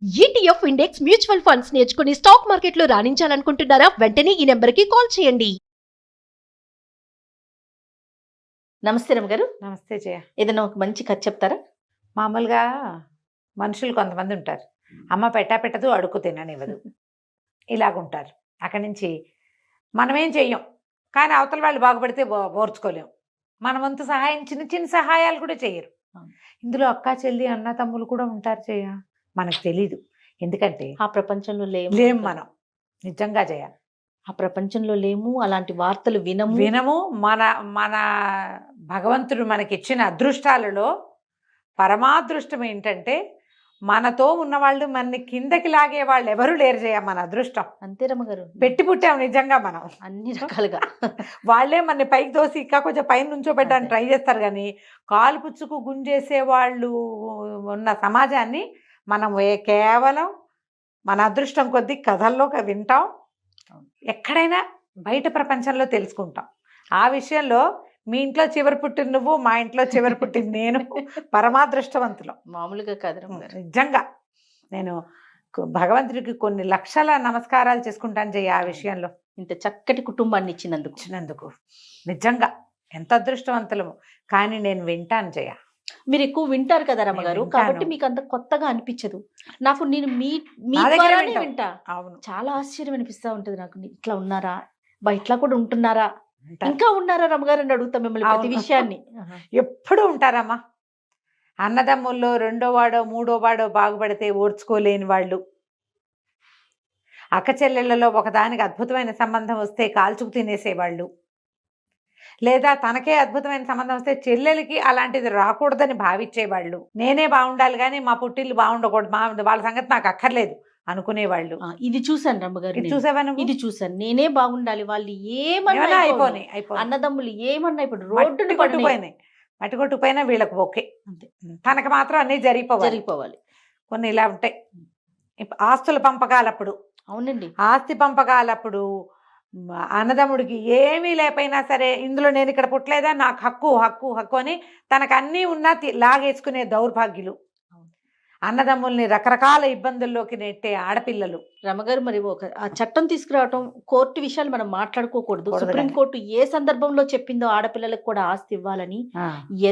ETF index mutual funds నేర్చుకుని stock మార్కెట్లో రాణించాలనుకుంటున్నారా? వెంటనే ఈ నెంబర్కి కాల్ చేయండి. నమస్తే రమగారు. నమస్తే జయ. ఏదైనా ఒక మంచి కథ చెప్తారా? మామూలుగా మనుషులు కొంతమంది ఉంటారు, అమ్మ పెట్టదు అడుక్కు తిననివ్వదు, ఇలాగుంటారు. అక్కడి నుంచి మనమేం చెయ్యం, కానీ అవతల వాళ్ళు బాగుపడితే ఓర్చుకోలేం. మన వంతు సహాయం చిన్న చిన్న సహాయాలు కూడా చెయ్యరు. ఇందులో అక్క చెల్లి అన్న తమ్ములు కూడా ఉంటారు జయ, మనకు తెలీదు. ఎందుకంటే ఆ ప్రపంచంలో లేం మనం, నిజంగా జయ. ఆ ప్రపంచంలో లేము, అలాంటి వార్తలు వినము. మన మన భగవంతుడు మనకిచ్చిన అదృష్టాలలో పరమాదృష్టం ఏంటంటే మనతో ఉన్నవాళ్ళు మన కిందకి లాగే వాళ్ళు ఎవరు లేరు జయ. మన అదృష్టం అంతే రమగారు. పెట్టి పుట్టాం నిజంగా మనం అన్ని రకాలుగా. వాళ్ళే మన పైకి దోసి ఇంకా కొంచెం పైన నుంచోబెట్టడానికి ట్రై చేస్తారు, కానీ కాలు పుచ్చుకు గుంజేసే వాళ్ళు ఉన్న సమాజాన్ని మనం కేవలం మన అదృష్టం కొద్దీ కథల్లో వింటాం, ఎక్కడైనా బయట ప్రపంచంలో తెలుసుకుంటాం. ఆ విషయంలో మీ ఇంట్లో చివరి పుట్టిన నువ్వు, మా ఇంట్లో చివరి పుట్టిన నేను పరమాదృష్టవంతులు. మామూలుగా కాదు నిజంగా. నేను భగవంతుడికి కొన్ని లక్షల నమస్కారాలు చేసుకుంటాను జయ ఆ విషయంలో. ఇంత చక్కటి కుటుంబాన్ని ఇచ్చినందుకు నిజంగా ఎంత అదృష్టవంతులము. కానీ నేను వింటాను జయ. మీరు ఎక్కువ వింటారు కదా రమగారు, కాబట్టి మీకు అంత కొత్తగా అనిపించదు. నాకు నేను మీ వింటా. అవును, చాలా ఆశ్చర్యం అనిపిస్తా ఉంటది నాకు. ఇట్లా ఉన్నారా బా, ఇట్లా కూడా ఉంటున్నారా, ఇంకా ఉన్నారా రమగారు అని అడుగుతా మిమ్మల్ని ప్రతి విషయాన్ని. ఎప్పుడు ఉంటారమ్మా. అన్నదమ్ముల్లో రెండో వాడో మూడో వాడో బాగుపడితే ఓర్చుకోలేని వాళ్ళు, అక్క చెల్లెళ్లలో ఒకదానికి అద్భుతమైన సంబంధం వస్తే కాల్చుకు తినేసేవాళ్ళు, లేదా తనకే అద్భుతమైన సంబంధం వస్తే చెల్లెలకి అలాంటిది రాకూడదని భావించేవాళ్ళు. నేనే బాగుండాలి కానీ మా పుట్టిల్లు బాగుండకూడదు, వాళ్ళ సంగతి నాకు అక్కర్లేదు అనుకునేవాళ్ళు. ఇది చూసాను రమ్మగారు. చూసావా? ఇది చూసాను. నేనే బాగుండాలి, వాళ్ళు ఏమన్నా అయిపోయి అన్నదమ్ములు ఏమన్నా ఇప్పుడు రోడ్డుని కొట్టుకుపోయినాయి. మట్టి కొట్టుకుపోయినా వీళ్ళకి ఓకే, అంతే. తనకు మాత్రం అన్ని జరిగిపోవాలి. కొన్ని ఇలా ఉంటాయి. ఆస్తుల పంపకాలప్పుడు, అవునండి, ఆస్తి పంపకాలప్పుడు అన్నదమ్ముడికి ఏమీ లేకపోయినా సరే, ఇందులో నేను ఇక్కడ పుట్టలేదా, నాకు హక్కు హక్కు హక్కు అని తనకు అన్నీ ఉన్నా లాగేసుకునే దౌర్భాగ్యులు, అన్నదమ్ముల్ని రకరకాల ఇబ్బందుల్లోకి నెట్టే ఆడపిల్లలు. రమగారు, మరి ఆ చట్టం తీసుకురావటం, కోర్టు విషయాలు మనం మాట్లాడుకోకూడదు. సుప్రీంకోర్టు ఏ సందర్భంలో చెప్పిందో ఆడపిల్లలకు కూడా ఆస్తి ఇవ్వాలని.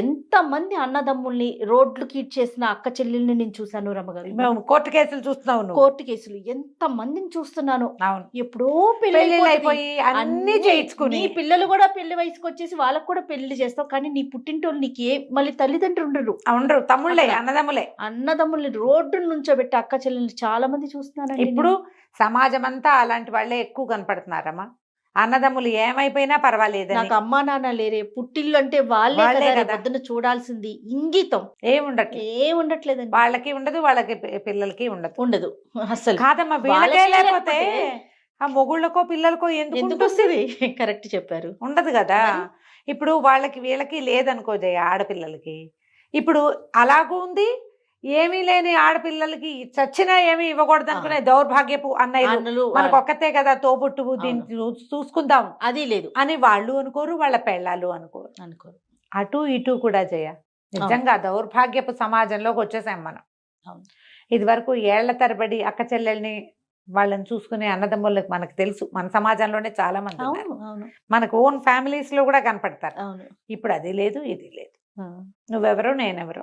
ఎంత మంది అన్నదమ్ముల్ని రోడ్లు చేసిన అక్క చెల్లెల్ని నేను చూసాను రమగారు. మేము కోర్టు కేసులు చూస్తున్నాము, కోర్టు కేసులు ఎంత మందిని చూస్తున్నాను. అవును, ఎప్పుడో పెళ్లి అయిపోయి అన్ని చేయించుకుని పిల్లలు కూడా పెళ్లి వయసుకు వచ్చేసి వాళ్ళకు కూడా పెళ్లి చేస్తావు, కానీ నీ పుట్టింటోళ్ళు నీకు మళ్ళీ తల్లిదండ్రులు ఉండరు, తమ్ముళ్ళే అన్నదమ్ములే రోడ్డు నుంచోబెట్టి అక్క చెల్లెలు చాలా మంది చూస్తున్నాను. ఇప్పుడు సమాజం అంతా అలాంటి వాళ్ళే ఎక్కువ కనపడుతున్నారమ్మా. అన్నదమ్ములు ఏమైపోయినా పర్వాలేదు, నాకు అమ్మా నాన్న లేరే, పుట్టిల్లు అంటే వాళ్ళే పొద్దున చూడాల్సింది. ఇంగితం ఏముండట్లేదండి. వాళ్ళకి ఉండదు, వాళ్ళకి పిల్లలకి ఉండదు అసలు. కాదమ్మా, వీళ్ళకే లేకపోతే ఆ మొగుళ్ళకో పిల్లలకో ఎందుకు వస్తుంది? కరెక్ట్ చెప్పారు, ఉండదు కదా. ఇప్పుడు వాళ్ళకి వీళ్ళకి లేదనుకో జయ, ఆడపిల్లలకి ఇప్పుడు అలాగూ ఉంది. ఏమీ లేని ఆడపిల్లలకి చచ్చినా ఏమీ ఇవ్వకూడదు అనుకునే దౌర్భాగ్యపు అన్నయ్యలు మనకు ఒక్కతే కదా తోబుట్టువు, దీన్ని చూసుకుందాం అది లేదు అని వాళ్ళు అనుకోరు, వాళ్ళ పెళ్ళాలు అనుకోరు. అటు ఇటు కూడా జయ, నిజంగా దౌర్భాగ్యపు సమాజంలోకి వచ్చేసాం మనం. ఇది వరకు ఏళ్ల తరబడి అక్క చెల్లెల్ని వాళ్ళని చూసుకునే అన్నదమ్ముళ్ళకి మనకు తెలుసు, మన సమాజంలోనే చాలా మంది ఉన్నారు. మనకు ఓన్ ఫ్యామిలీస్ లో కూడా కనపడతారు. ఇప్పుడు అది లేదు, ఇది లేదు. నువ్వెవరో నేనెవరో,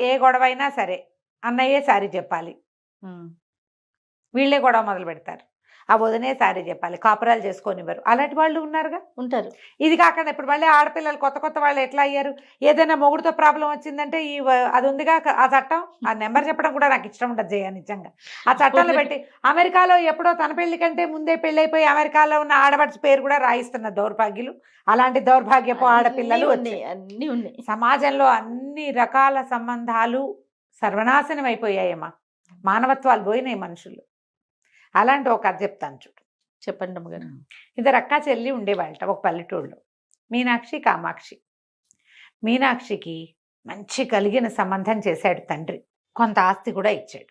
ఏ గొడవ అయినా సరే అన్నయ్యే సారీ చెప్పాలి, వీళ్ళే గొడవ మొదలు పెడతారు. ఆ వదినే సారీ చెప్పాలి, కాపురాలు చేసుకోనివ్వరు. అలాంటి వాళ్ళు ఉంటారు. ఇది కాకుండా ఇప్పుడు మళ్ళీ ఆడపిల్లలు కొత్త వాళ్ళు ఎట్లా అయ్యారు, ఏదైనా మొగుడుతో ప్రాబ్లం వచ్చిందంటే అది ఉందిగా ఆ చట్టం, ఆ నెంబర్ చెప్పడం కూడా నాకు ఇష్టం ఉండదు జయ. నిజంగా ఆ చట్టంలో పెట్టి అమెరికాలో ఎప్పుడో తన పెళ్లి కంటే ముందే పెళ్ళైపోయి అమెరికాలో ఉన్న ఆడపడుచు పేరు కూడా రాయిస్తున్న దౌర్భాగ్యులు, అలాంటి దౌర్భాగ్యపు ఆడపిల్లలు అన్ని ఉన్నాయి. సమాజంలో అన్ని రకాల సంబంధాలు సర్వనాశనం అయిపోయాయమ్మా, మానవత్వాలు పోయినాయి మనుషులు. అలాంటి ఒక కథ చెప్తాను చూడు. చెప్పండి అమ్మగారు. ఇద్దరు అక్క చెల్లి ఉండేవాళ్ళట ఒక పల్లెటూళ్ళలో, మీనాక్షి కామాక్షి. మీనాక్షికి మంచి కలిగిన సంబంధం చేశాడు తండ్రి, కొంత ఆస్తి కూడా ఇచ్చాడు.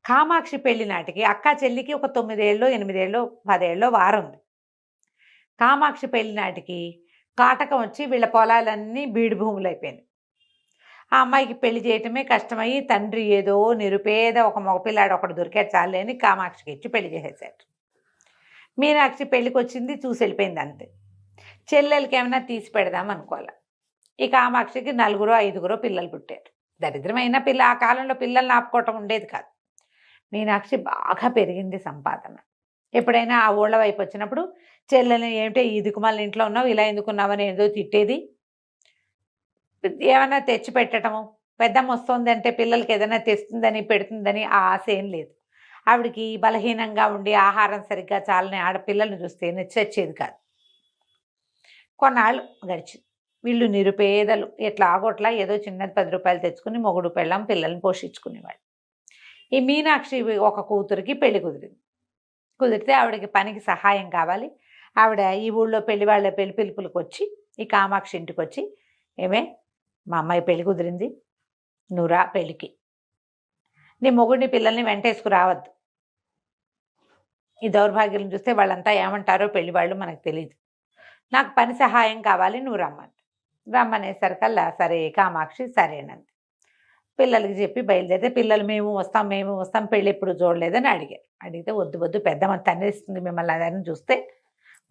కామాక్షి పెళ్లి నాటికి అక్క చెల్లికి ఒక 9 ఏళ్ళో 8 ఏళ్ళో 10 ఏళ్ళో వారుంది. కామాక్షి పెళ్లి నాటికి కాటకం వచ్చి వీళ్ళ పొలాలన్నీ బీడు భూములు అయిపోయినాయి. ఆ అమ్మాయికి పెళ్లి చేయటమే కష్టమయ్యి తండ్రి ఏదో నిరుపేద ఒక మగపిల్లాడు ఒకడు దొరికాడు చాలే అని కామాక్షికి ఇచ్చి పెళ్లి చేసేసాడు. మీనాక్షి పెళ్లికి వచ్చింది, చూసి వెళ్ళిపోయింది అంతే. చెల్లెలకి ఏమైనా తీసి పెడదాం అనుకోవాలి. ఈ కామాక్షికి 4 5 పిల్లలు పుట్టారు. దరిద్రమైన పిల్ల, ఆ కాలంలో పిల్లల్ని ఆపుకోవటం ఉండేది కాదు. మీనాక్షి బాగా పెరిగింది సంపాదన. ఎప్పుడైనా ఆ ఊళ్ళ వైపు వచ్చినప్పుడు చెల్లెల్ని ఏమిటో ఈ దిక్కుమాల ఇంట్లో ఉన్నావు, ఇలా ఎందుకున్నావని ఏదో తిట్టేది. ఏమైనా తెచ్చి పెట్టడము, పెద్దమ్మ వస్తుంది అంటే పిల్లలకి ఏదైనా తెస్తుందని పెడుతుందని ఆ ఆశ ఏం లేదు. ఆవిడికి బలహీనంగా ఉండి ఆహారం సరిగ్గా చాలని ఆడపిల్లల్ని చూస్తే నచ్చేది కాదు. కొన్నాళ్ళు గడిచింది. వీళ్ళు నిరుపేదలు, ఎట్లా ఆగోట్లా ఏదో చిన్నది 10 రూపాయలు తెచ్చుకుని మొగుడు పెళ్ళాం పిల్లల్ని పోషించుకునేవాళ్ళు. ఈ మీనాక్షి ఒక కూతురికి పెళ్లి కుదిరితే ఆవిడకి పనికి సహాయం కావాలి. ఆవిడ ఈ ఊళ్ళో పెళ్లి పిలుపులకు వచ్చి ఈ కామాక్షి ఇంటికి వచ్చి, ఏమే మా అమ్మాయి పెళ్లి కుదిరింది, నువ్వు రా పెళ్ళికి, నీ మొగుడిని పిల్లల్ని వెంటేసుకు రావద్దు. ఈ దౌర్భాగ్యం చూస్తే వాళ్ళంతా ఏమంటారో పెళ్లి వాళ్ళు మనకు తెలియదు. నాకు పని సహాయం కావాలి, నువ్వు రమ్మనేసరికల్లా సరే కామాక్షి సరేనంది. పిల్లలకి చెప్పి బయలుదేరితే పిల్లలు మేము వస్తాం పెళ్ళి ఎప్పుడు చూడలేదని అడిగితే వద్దు పెద్దమ్మ తన్నేస్తుంది మిమ్మల్ని అదని. చూస్తే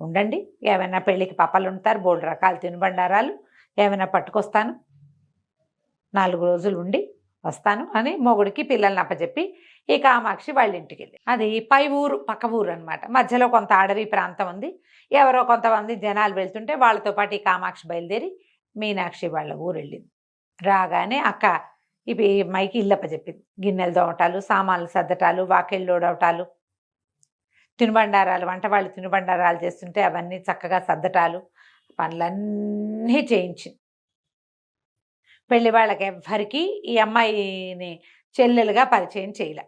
ఉండండి, ఏమైనా పెళ్ళికి పప్పలు ఉంటారు, బోల్డ్ రకాలు తినుబండారాలు ఏమైనా పట్టుకొస్తాను, 4 రోజులు ఉండి వస్తాను అని మొగుడికి పిల్లల్ని అప్పచెప్పి ఈ కామాక్షి వాళ్ళ ఇంటికి వెళ్ళి, అది పక్క ఊరు అనమాట. మధ్యలో కొంత అడవి ప్రాంతం ఉంది. ఎవరో కొంతమంది జనాలు వెళ్తుంటే వాళ్ళతో పాటు ఈ కామాక్షి బయలుదేరి మీనాక్షి వాళ్ళ ఊరు వెళ్ళింది. రాగానే అక్క ఇవి మైకి ఇల్లప్పచెప్పింది. గిన్నెలు దోమటాలు, సామాన్లు సర్దటాలు, వాకిళ్ళు లోడవటాలు, తినుబండారాలు, వంట వాళ్ళు తినుబండారాలు చేస్తుంటే అవన్నీ చక్కగా సర్దటాలు, పనులన్నీ చేయించింది. పెళ్లి వాళ్ళకి ఎవ్వరికి ఈ అమ్మాయిని చెల్లెలుగా పరిచయం చేయలే.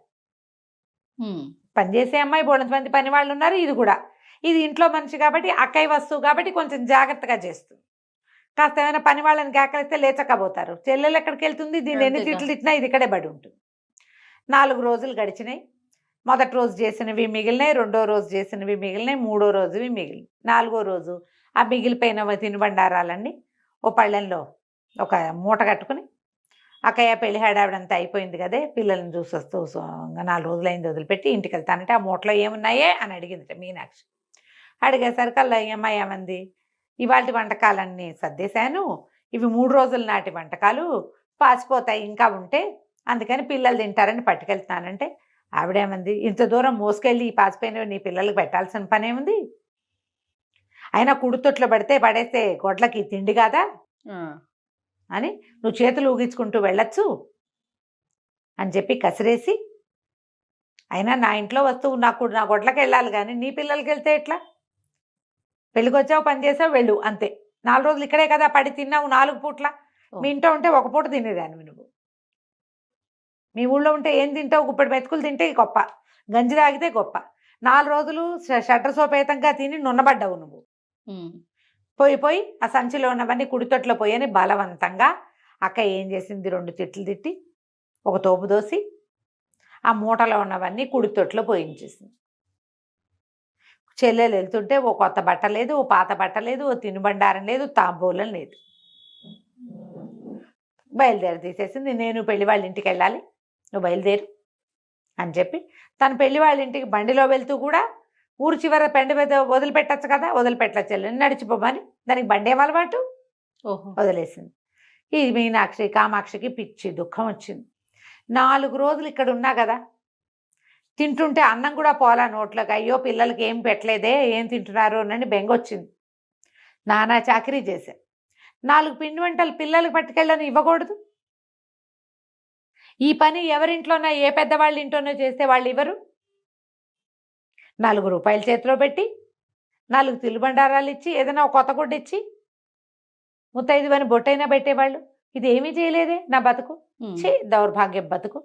పనిచేసే అమ్మాయి బోడంతమంది పని వాళ్ళు ఉన్నారు. ఇది ఇంట్లో మనిషి కాబట్టి అక్కయ్య వస్తువు కాబట్టి కొంచెం జాగ్రత్తగా చేస్తుంది. కాస్త ఏమైనా పని వాళ్ళని కేకలిస్తే లేచకపోతారు. చెల్లెలు ఎక్కడికి వెళ్తుంది, దీన్ని ఎన్ని తిట్లు తిట్టినా ఇది ఇక్కడే పడి ఉంటుంది. 4 రోజులు గడిచినాయి. మొదటి రోజు చేసినవి మిగిలినాయి, 2వ రోజు చేసినవి మిగిలినాయి, 3వ రోజువి మిగిలినాయి. 4వ రోజు ఆ మిగిలిపోయిన తినుబండారాలన్నీ ఓ పళ్ళెంలో ఒక మూట కట్టుకుని, అక్కయ్య పెళ్లి హడావిడంతా అయిపోయింది కదే, పిల్లల్ని చూసొస్తూ 4 రోజులైంది వదిలిపెట్టి ఇంటికి వెళ్తానంటే ఆ మూటలో ఏమున్నాయే అని అడిగింది మీనాక్షి. అడిగేసరికల్లా అమ్మాయి ఏమంది, ఇవాళ వంటకాలన్నీ సర్దేశాను, ఇవి 3 రోజుల నాటి వంటకాలు పాసిపోతాయి ఇంకా ఉంటే, అందుకని పిల్లలు తింటారని పట్టుకెళ్తున్నానంటే ఆవిడేమంది, ఇంత దూరం మోసుకెళ్ళి ఈ పాసిపోయినవి నీ పిల్లలకి పెట్టాల్సిన పనేముంది, అయినా కుడితొట్లో పడేస్తే గొడ్లకి తిండి కాదా అని నువ్వు చేతులు ఊగించుకుంటూ వెళ్ళొచ్చు అని చెప్పి కసిరేసి, అయినా నా ఇంట్లో వస్తువు నా గొడ్లకి వెళ్ళాలి కానీ నీ పిల్లలకి వెళ్తే ఎట్లా, పెళ్ళికి వచ్చావు పని చేసావు వెళ్ళు అంతే, 4 రోజులు ఇక్కడే కదా పడి తిన్నావు 4 పూట్ల, మీ ఇంట్లో ఉంటే 1 పూట తినేదాన్ని నువ్వు, మీ ఊళ్ళో ఉంటే ఏం తింటావు, గుప్పెడు మెతుకులు తింటే గొప్ప, గంజి తాగితే గొప్ప, 4 రోజులు షడ్రసోపేతంగా తిని నున్నబడ్డావు నువ్వు. పోయి ఆ సంచిలో ఉన్నవన్నీ కుడితొట్లో పోయని బలవంతంగా అక్క ఏం చేసింది, 2 తిట్లు తిట్టి ఒక తోపు దోసి ఆ మూటలో ఉన్నవన్నీ కుడితొట్లో పోయించేసింది. చెల్లెలు వెళ్తుంటే ఓ కొత్త బట్ట లేదు, ఓ పాత బట్ట లేదు, ఓ తినుబండారం లేదు, తాంబూలం లేదు. బయలుదేరి తీసేసింది. నేను పెళ్లి వాళ్ళ ఇంటికి వెళ్ళాలి, నువ్వు బయలుదేరు అని చెప్పి తను పెళ్లి వాళ్ళ ఇంటికి బండిలో వెళ్తూ కూడా ఊరు చివర పెండ వదిలిపెట్టచ్చు కదా, వదిలిపెట్టచ్చు చెల్లెని నడిచిపోమని, దానికి బండి ఏం అలవాటు, వదిలేసింది. ఈ మీనాక్షి కామాక్షికి పిచ్చి దుఃఖం వచ్చింది. 4 రోజులు ఇక్కడ ఉన్నా కదా, తింటుంటే అన్నం కూడా పోలా నోట్లోకి, అయ్యో పిల్లలకి ఏం పెట్టలేదే, ఏం తింటున్నారు అని బెంగొచ్చింది. నానా చాకరీ చేశారు. 4 పిండి వంటలు పిల్లలకి పట్టుకెళ్ళని ఇవ్వకూడదు. ఈ పని ఎవరింట్లోనో ఏ పెద్దవాళ్ళ ఇంట్లోనో చేస్తే వాళ్ళు ఇవ్వరు. 4 రూపాయలు చేతిలో పెట్టి 4 తినుబండారాలు ఇచ్చి ఏదైనా ఒక కొత్త గుడ్డ ఇచ్చి ముత్తైదువని బొట్టైనా పెట్టేవాళ్ళు. ఇది ఏమీ చేయలేదే నా బతుకు, దౌర్భాగ్యం బతుకు,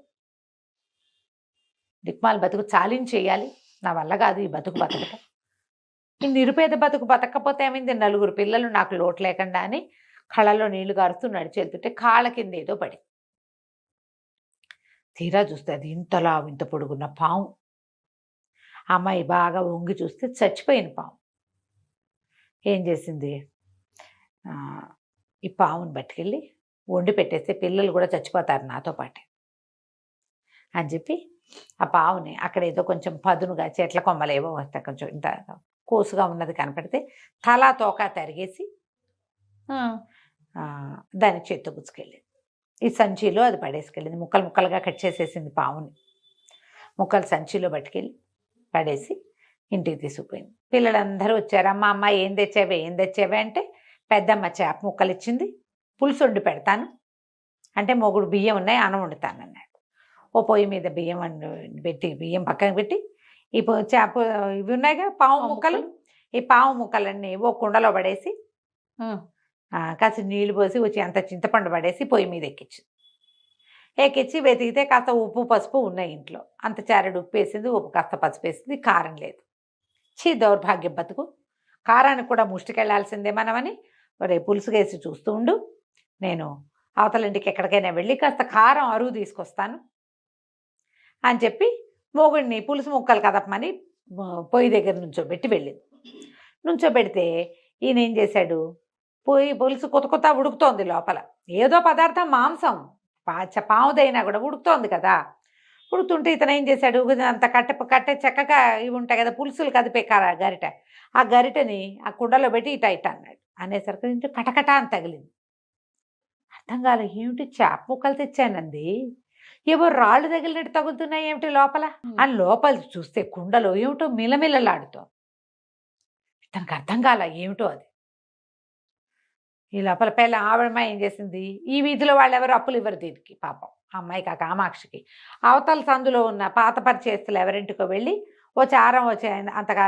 దిక్మాల బతుకు చాలించి చేయాలి, నా వల్ల కాదు ఈ బతుకు బతకటం. ఈ నిరుపేద బతుకు బతకపోతే ఏమైంది, 4 పిల్లలు నాకు లోటు లేకుండా అని కళ్ళలో నీళ్లు గారుస్తూ నడిచెళ్తుంటే కాళ్ళ కింద ఏదో పడి, తీరా చూస్తే అది ఇంతలా ఇంత పొడుగున్న పాము. అమ్మాయి బాగా వంగి చూస్తే చచ్చిపోయిన పాము. ఏం చేసింది, ఈ పాముని పట్టుకెళ్ళి వండి పెట్టేస్తే పిల్లలు కూడా చచ్చిపోతారు నాతో పాటే అని చెప్పి ఆ పావుని అక్కడ ఏదో కొంచెం పదునుగా చెట్ల కొమ్మలు ఏవో వస్తాయి, కొంచెం ఇంత కోసుగా ఉన్నది కనపడితే తలా తోక తరిగేసి దాన్ని చేత్తో పుచ్చుకెళ్ళింది. ఈ సంచిలో అది పడేసుకెళ్ళింది. ముక్కలు ముక్కలుగా కట్ చేసేసింది పావుని. ముక్కలు సంచిలో పట్టుకెళ్ళి పడేసి ఇంటికి తీసుకుపోయింది. పిల్లలందరూ వచ్చారు. అమ్మ అమ్మ ఏం తెచ్చావే అంటే పెద్దమ్మ చేప ముక్కలు ఇచ్చింది, పులుసు వండి పెడతాను అంటే మొగుడు బియ్యం ఉన్నాయి అన్నం వండుతాను అన్నాడు. ఓ పొయ్యి మీద బియ్యం పెట్టి బియ్యం పక్కన పెట్టి ఈ చేప ఇవి ఉన్నాయిగా పావు ముక్కలు, ఈ పావు ముక్కలన్నీ ఓ కుండలో పడేసి కాస్త నీళ్లు పోసి వచ్చి అంత చింతపండు పడేసి పొయ్యి మీద ఎక్కించి వెతికితే కాస్త ఉప్పు పసుపు ఉన్నాయి ఇంట్లో. అంత చారెడు ఉప్పు వేసింది, ఉప్పు కాస్త పసుపు వేసింది, కారం లేదు. దౌర్భాగ్యం బతుకు, కారానికి కూడా ముష్టికెళ్లాల్సిందే మనమని రేపు పులుసు వేసి చూస్తూ ఉండు, నేను అవతల ఇంటికి ఎక్కడికైనా వెళ్ళి కాస్త కారం అరువు తీసుకొస్తాను అని చెప్పి మొగుడిని పులుసు ముక్కలు కదపమని పొయ్యి దగ్గర నుంచోబెట్టి వెళ్ళింది. నుంచోబెడితే ఈయన ఏం చేశాడు, పులుసు కొత్త ఉడుకుతోంది లోపల, ఏదో పదార్థం మాంసం పావుదైనా కూడా ఉడుకుతోంది కదా. ఉడుకుతుంటే ఇతను ఏం చేశాడు, అంత కట్టె చెక్కగా ఇవి ఉంటాయి కదా పులుసులు కదిపే గరిట, ఆ గరిటని ఆ కుండలో పెట్టి ఇట అన్నాడు. అనేసరికి ఇంటి కటకట అని తగిలింది. అర్థం కాలే, ఏమిటి చేప ముక్కలు తెచ్చానంది, ఎవరు రాళ్ళు తగిలినట్టు తగులుతున్నాయి ఏమిటి లోపల అని లోపల చూస్తే కుండలో ఏమిటో మిలమిలలాడుతూ. తనకు అర్థం కాల ఏమిటో అది. ఈ లోపల పిల్ల ఆవిడమ్మాయి ఏం చేసింది, ఈ వీధిలో వాళ్ళు ఎవరు అప్పులు ఇవ్వరు దీనికి పాపం అమ్మాయికి, ఆ కామాక్షికి. అవతల సందులో ఉన్న పాత పరిచేస్తులు ఎవరింటికో వెళ్ళి ఓ చారం వచ్చే అంతగా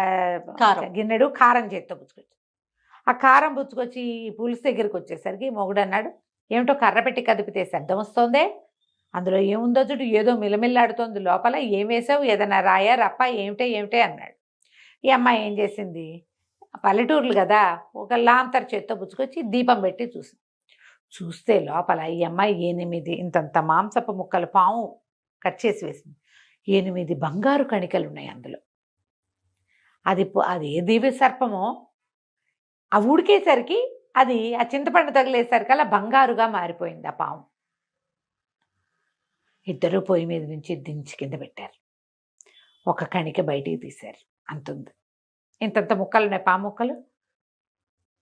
గిన్నెడు కారం చేత్తో పుచ్చుకొచ్చి, ఆ కారం పుచ్చుకొచ్చి ఈ పులుసు దగ్గరికి వచ్చేసరికి మొగుడు అన్నాడు, ఏమిటో కర్ర పెట్టి కదిపితే శబ్దం వస్తోందే, అందులో ఏముందో చూడు, ఏదో మిలమిల్లాడుతోంది లోపల, ఏం వేసావు, ఏదైనా రాయా రప్ప ఏమిటే అన్నాడు. ఈ అమ్మాయి ఏం చేసింది, పల్లెటూర్లు కదా, ఒక లాంతర్ చేత్తో పుచ్చుకొచ్చి దీపం పెట్టి చూస్తే లోపల ఈ అమ్మాయి 8 ఇంతంత మాంసపు ముక్కలు పాము కట్ చేసి వేసింది. 8 బంగారు కణికలు ఉన్నాయి అందులో. అది ఏ దివ్య సర్పమో ఆ ఉడికేసరికి అది ఆ చింతపండు తగిలేసరికి అలా బంగారుగా మారిపోయింది ఆ పాము. ఇద్దరు పొయ్యి మీద నుంచి దించి కింద పెట్టారు. ఒక కణిక బయటికి తీశారు, అంతుంది. ఇంతంత ముక్కలు ఉన్నాయి పాము ముక్కలు,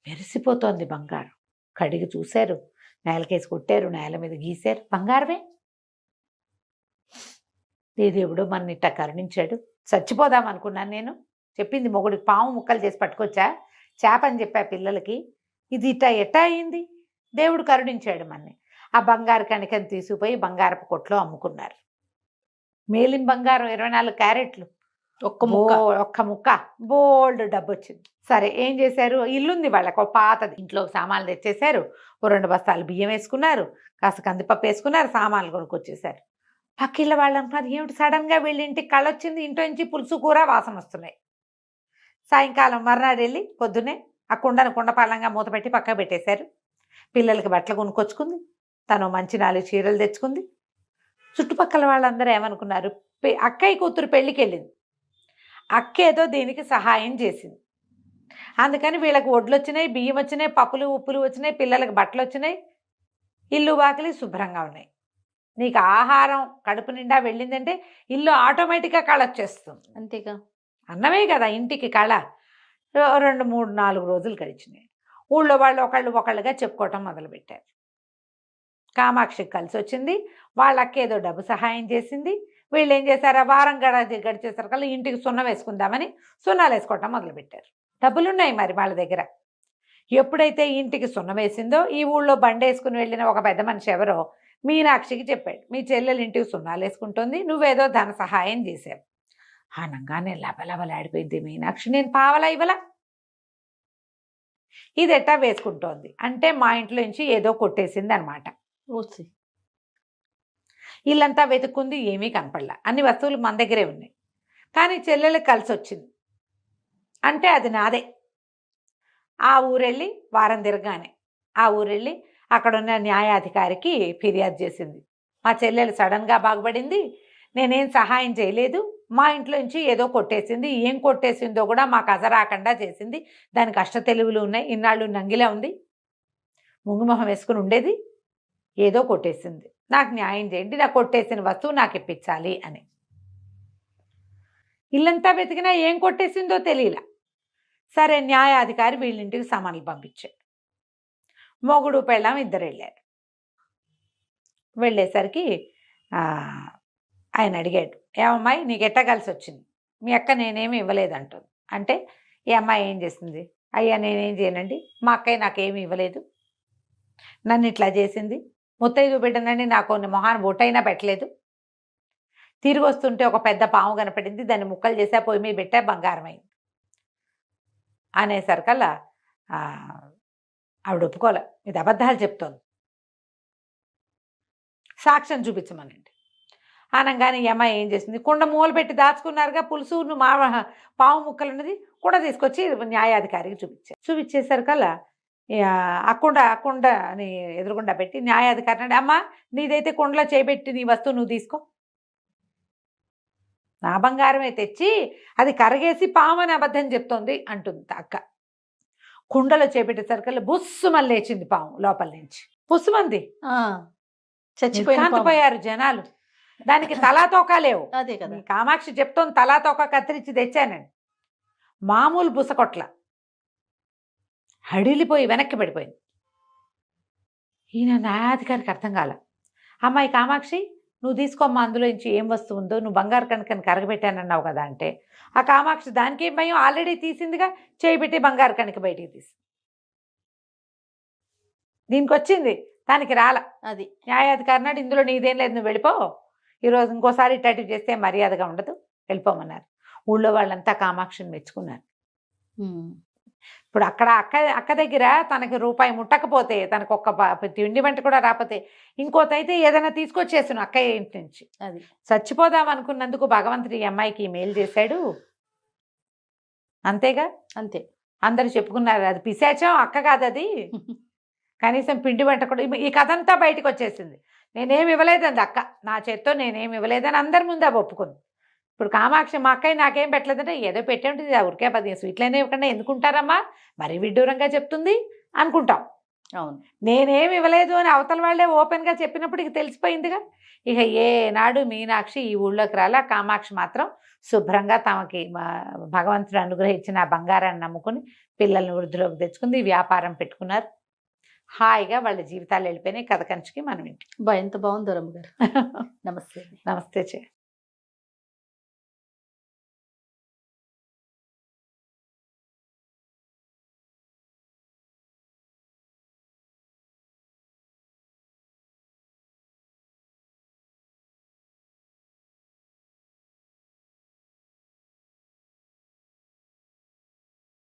మెరిసిపోతోంది బంగారం. కడిగి చూశారు, నేలకేసి కొట్టారు, నేల మీద గీశారు, బంగారమే. దేవుడు మన ఇట్ట కరుణించాడు. చచ్చిపోదాం అనుకున్నాను నేను. చెప్పింది మొగుడికి పాము ముక్కలు చేసి పట్టుకొచ్చా, చేప అని చెప్పా పిల్లలకి, ఇది ఎట్టా అయింది, దేవుడు కరుణించాడు మనని. ఆ బంగారు కణికని తీసుకుపోయి బంగారపు కొట్లో అమ్ముకున్నారు. మేలిం బంగారం 24 క్యారెట్లు, ఒక్క ముక్క బోల్డ్ డబ్బు వచ్చింది. సరే ఏం చేశారు, ఇల్లుంది వాళ్ళకు ఒక పాతది, ఇంట్లో సామాన్లు తెచ్చేశారు, ఓ 2 బస్తాలు బియ్యం వేసుకున్నారు, కాస్త కందిపప్పు వేసుకున్నారు, సామాన్లు కొనుక్కొచ్చేసారు. పక్కిళ్ళ వాళ్ళు అనుకున్నారు, ఏమిటి సడన్గా వీళ్ళ ఇంటికి కళ్ళొచ్చింది, ఇంట్లో నుంచి పులుసు కూర వాసన వస్తున్నాయి. సాయంకాలం మర్నాడు వెళ్ళి పొద్దున్నే ఆ కుండపాలంగా మూత పెట్టి పక్క పెట్టేశారు. పిల్లలకి బట్టలు కొనుక్కొచ్చుకుంది, తను మంచి 4 చీరలు తెచ్చుకుంది. చుట్టుపక్కల వాళ్ళందరూ ఏమనుకున్నారు, అక్కయ్య కూతురు పెళ్ళికి వెళ్ళింది, అక్క ఏదో దీనికి సహాయం చేసింది, అందుకని వీళ్ళకి వడ్లు వచ్చినాయి, బియ్యం వచ్చినాయి, పప్పులు ఉప్పులు వచ్చినాయి, పిల్లలకి బట్టలు వచ్చినాయి, ఇల్లు వాకిలి శుభ్రంగా ఉన్నాయి. నీకు ఆహారం కడుపు నిండా వెళ్ళిందంటే ఇల్లు ఆటోమేటిక్గా కళ వచ్చేస్తుంది. అంతేగా, అన్నమే కదా ఇంటికి కళ. 2, 3, 4 రోజులు గడిచినాయి. ఊళ్ళో వాళ్ళు ఒకళ్ళుగా చెప్పుకోవటం మొదలుపెట్టారు. కామాక్షికి కలిసి వచ్చింది, వాళ్ళకి ఏదో డబ్బు సహాయం చేసింది. వీళ్ళు ఏం చేశారు, వారం గడిచేసరికల్లా ఇంటికి సున్నం వేసుకుందామని సున్నాలు వేసుకోవటం మొదలుపెట్టారు. డబ్బులున్నాయి మరి వాళ్ళ దగ్గర. ఎప్పుడైతే ఇంటికి సున్నం వేసిందో, ఈ ఊళ్ళో బండి వేసుకుని వెళ్ళిన ఒక పెద్ద మనిషి ఎవరో మీనాక్షికి చెప్పాడు, మీ చెల్లెలు ఇంటికి సున్నాలు వేసుకుంటుంది, నువ్వేదో ధన సహాయం చేశావు. ఆనంగానే లబలబలాడిపోయింది మీనాక్షి, నేను పావలా ఇవ్వలా, ఇది ఎట్టా వేసుకుంటోంది అంటే మా ఇంట్లో నుంచి ఏదో కొట్టేసింది అనమాట. ఇల్లంతా వెతుక్కుంది, ఏమీ కనపడలా, అన్ని వస్తువులు మన దగ్గరే ఉన్నాయి, కానీ చెల్లెలకు కలిసి వచ్చింది అంటే అది నాదే. ఆ ఊరెళ్ళి వారం తిరగానే ఆ ఊరెళ్ళి అక్కడున్న న్యాయాధికారికి ఫిర్యాదు చేసింది, మా చెల్లెలు సడన్గా బాగుపడింది, నేనేం సహాయం చేయలేదు, మా ఇంట్లో నుంచి ఏదో కొట్టేసింది, ఏం కొట్టేసిందో కూడా మాకు అజరాకుండా చేసింది, దానికి అష్ట తెలివులు ఉన్నాయి, ఇన్నాళ్ళు నంగిలా ఉంది, ముంగుమొహం వేసుకుని ఉండేది, ఏదో కొట్టేసింది, నాకు న్యాయం చేయండి, నాకు కొట్టేసిన వస్తువు నాకు ఇప్పించాలి అని. ఇల్లంతా వెతికినా ఏం కొట్టేసిందో తెలియలా. సరే, న్యాయాధికారి వీళ్ళింటికి సమన్లు పంపించాడు. మొగుడు పెళ్ళాం ఇద్దరు వెళ్ళారు. వెళ్ళేసరికి ఆయన అడిగాడు, ఏమమ్మాయి నీకు ఎట్ట కలిసి వచ్చింది? మీ అక్క నేనేమి ఇవ్వలేదంటుంది. అంటే ఈ అమ్మాయి ఏం చేసింది? అయ్యా నేనేం చేయనండి, మా అక్కయ్య నాకేమి ఇవ్వలేదు, నన్ను ఇట్లా చేసింది, ముత్తైదు బిడ్డనండి, నాకు మొహాన్ని బొట్టైనా పెట్టలేదు, తిరిగి వస్తుంటే ఒక పెద్ద పాము కనపడింది, దాన్ని ముక్కలు చేసా, పొయ్యి మీద పెట్టా, బంగారం అయింది అనేసరికల్లా ఆవిడ ఒప్పుకోలే, ఇది అబద్ధాలు చెప్తోంది, సాక్ష్యం చూపించమనండి అనగానే ఈ అమ్మాయి ఏం చేసింది? కుండ మూలు పెట్టి దాచుకున్నారుగా పులుసు, మా పావు ముక్కలు ఉన్నది, కుండ తీసుకొచ్చి న్యాయాధికారికి చూపించేసరికల్లా ఆ కుండని ఎదురుగుండా పెట్టి న్యాయాధికారి అంటే, అమ్మ నీదైతే కుండలో చేయబెట్టి నీ వస్తువు నువ్వు తీసుకో, నా బంగారమే తెచ్చి అది కరగేసి పామని అబద్ధం చెప్తోంది అంటుంది అక్క. కుండలో చేపెట్టేసరికల్లా బుస్సుమని లేచింది పాము లోపల నుంచి. బుస్సుమంది, చచ్చిపోయారు జనాలు. దానికి తలాతోక లేవు. అదే కదా కామాక్షి చెప్తోంది, తలాతోక కత్తిరించి తెచ్చానండి. మామూలు బుసకొట్ల హడిలిపోయి వెనక్కి పడిపోయింది. ఈయన న్యాయాధికారికి అర్థం కాల. అమ్మాయి కామాక్షి నువ్వు తీసుకోమ్మా, అందులో నుంచి ఏం వస్తువు ఉందో, నువ్వు బంగారు కణికని కరగబెట్టానన్నావు కదా అంటే, ఆ కామాక్షి దానికి ఏం భయం, ఆల్రెడీ తీసిందిగా, చేయబెట్టి బంగారు కణిక బయటికి తీసి దీనికి వచ్చింది, దానికి రాల. అది న్యాయాధికారి నాడు ఇందులో నీదేం లేదు, నువ్వు వెళ్ళిపో, ఈరోజు ఇంకోసారి ఇట్లాంటివి చేస్తే మర్యాదగా ఉండదు, వెళ్ళిపోమన్నారు. ఊళ్ళో వాళ్ళంతా కామాక్షిని మెచ్చుకున్నారు. ఇప్పుడు అక్క దగ్గర తనకి రూపాయి ముట్టకపోతే, తనకు ఒక్క తిండి వంట కూడా రాకపోతే, ఇంకోతైతే ఏదైనా తీసుకొచ్చేసాను అక్కయ్య ఇంటి నుంచి. అది చచ్చిపోదాం అనుకున్నందుకు భగవంతుడు ఈ అమ్మాయికి మేలు చేశాడు, అంతేగా. అంతే, అందరు చెప్పుకున్నారు, అది పిశాచం, అక్క కాదు అది, కనీసం పిండి వంట కూడా. ఈ కథ అంతా బయటకు వచ్చేసింది, నేనేమి ఇవ్వలేదండి అక్క, నా చేత్తో నేనేమి ఇవ్వలేదని అందరి ముందు అవి ఒప్పుకుంది. ఇప్పుడు కామాక్షి మా అక్కయ్య నాకేం పెట్టలేదంటే, ఏదో పెట్టే ఉంటుంది, ఊరికే 10 స్వీట్లైనా ఇవ్వకుండా ఎందుకుంటారమ్మా, మరీ విడ్డూరంగా చెప్తుంది అనుకుంటాం. అవును, నేనేమి ఇవ్వలేదు అని అవతల వాళ్ళే ఓపెన్గా చెప్పినప్పుడు ఇక తెలిసిపోయిందిగా. ఇక ఏనాడు మీనాక్షి ఈ ఊళ్ళోకి రాలా. కామాక్షి మాత్రం శుభ్రంగా తమకి భగవంతుడు అనుగ్రహించిన ఆ బంగారాన్ని నమ్ముకుని పిల్లల్ని వృద్ధిలోకి తెచ్చుకుంది, వ్యాపారం పెట్టుకున్నారు, హాయిగా వాళ్ళ జీవితాలు వెళ్ళిపోయినాయి. కథ కంచికి మనం ఇంటి. ఎంత బాగుందో రమ్మ గారు. నమస్తే. నమస్తే చే.